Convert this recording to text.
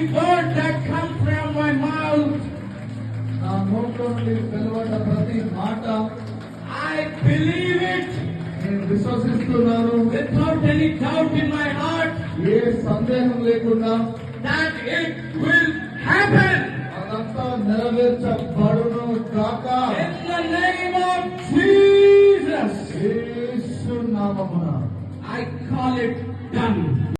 word that comes from my mouth, నా నోట్లో నుండి వెలువడ్డ ప్రతి మాట I believe it నేను విశ్వసిస్తున్నాను without any doubt in my heart ఏ సందేహం లేకుండా that it will happen. అదంతా నెరవేర్చబడును కాక In the name of Jesus, యేసు నామమున I call it done.